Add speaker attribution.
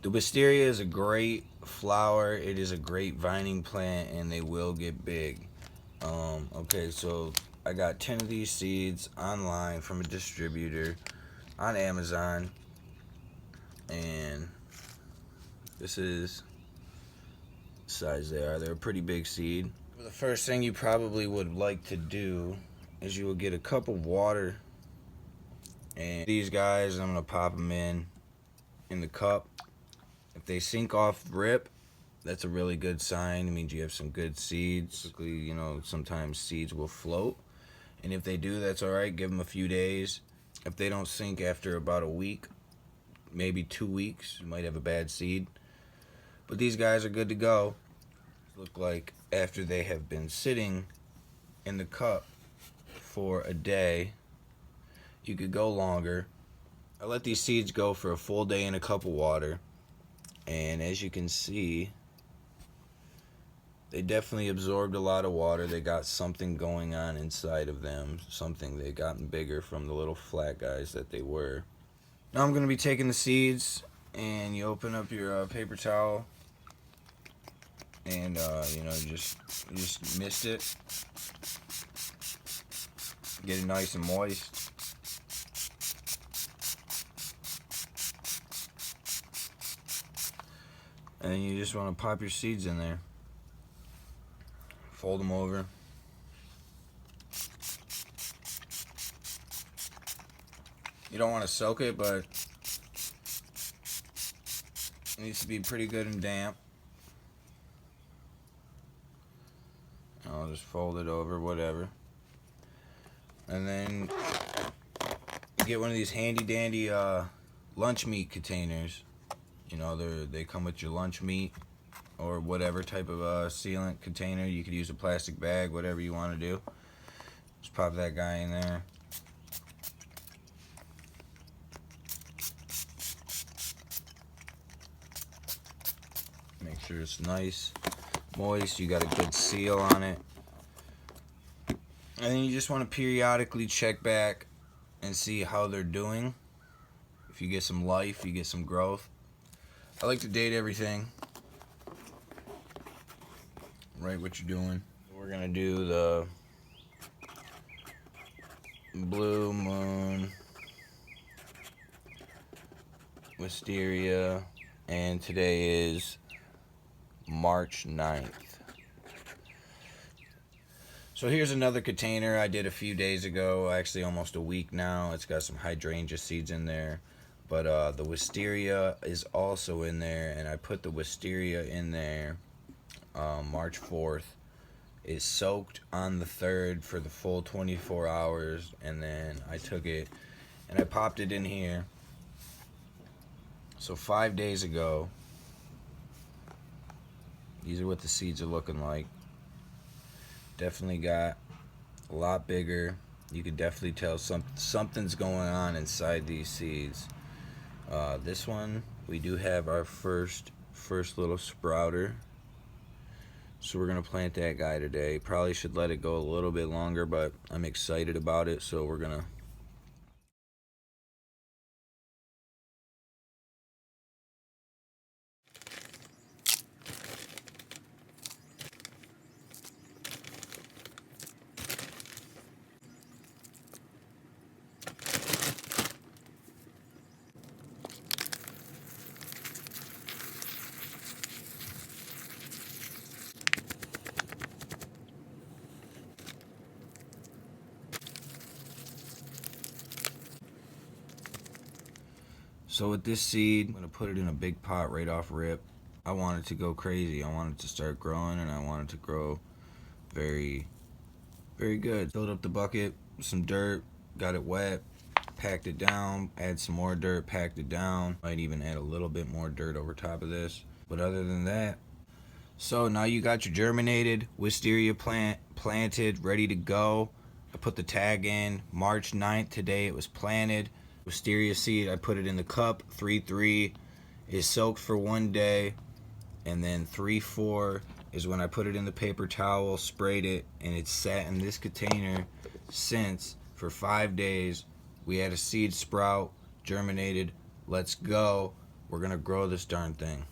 Speaker 1: The wisteria is a great flower. It is a great vining plant, and they will get big. Okay, so I got 10 of these seeds online from a distributor on Amazon, and this is the size they are. They're a pretty big seed. The first thing you probably would like to do is you will get a cup of water, and these guys, I'm gonna pop them in the cup. If they sink off rip, that's a really good sign. It means you have some good seeds. Typically, you know, sometimes seeds will float, and if they do, that's all right. Give them a few days. If they don't sink after about a week, maybe 2 weeks, you might have a bad seed. But these guys are good to go. Look like after they have been sitting in the cup for a day. You could go longer. I let these seeds go for a full day in a cup of water, and as you can see, they definitely absorbed a lot of water. They got something going on inside of them, something. They've gotten bigger from the little flat guys that they were. Now I'm going to be taking the seeds, and you open up your paper towel, and you know, just mist it. Get it nice and moist. And you just want to pop your seeds in there. Fold them over. You don't want to soak it, but it needs to be pretty good and damp. I'll just fold it over, whatever. And then you get one of these handy dandy lunch meat containers. You know, they come with your lunch meat or whatever type of sealant container. You could use a plastic bag, whatever you want to do. Just pop that guy in there. Make sure it's nice, moist. You got a good seal on it. And then you just want to periodically check back and see how they're doing. If you get some life, you get some growth. I like to date everything. Write what you're doing. We're gonna do the blue moon wisteria, and today is March 9th. So here's another container I did a few days ago, actually almost a week now. It's got some hydrangea seeds in there, but the wisteria is also in there, and I put the wisteria in there March 4th. It's soaked on the 3rd for the full 24 hours, and then I took it and I popped it in here. So 5 days ago, these are what the seeds are looking like. Definitely got a lot bigger. You could definitely tell something's going on inside these seeds. This one, we do have our first little sprouter. So we're gonna plant that guy today. Probably should let it go a little bit longer, but I'm excited about it, so we're gonna. So with this seed, I'm gonna put it in a big pot right off rip. I want it to go crazy. I want it to start growing, and I want it to grow very, very good. Filled up the bucket with some dirt, got it wet, packed it down, add some more dirt, packed it down. Might even add a little bit more dirt over top of this. But other than that, so now you got your germinated wisteria plant planted, ready to go. I put the tag in March 9th. Today it was planted. Wisteria seed, I put it in the cup. 3-3 is soaked for 1 day, and then 3-4 is when I put it in the paper towel, sprayed it, and it's sat in this container since for 5 days. We had a seed sprout, germinated. Let's go. We're gonna grow this darn thing.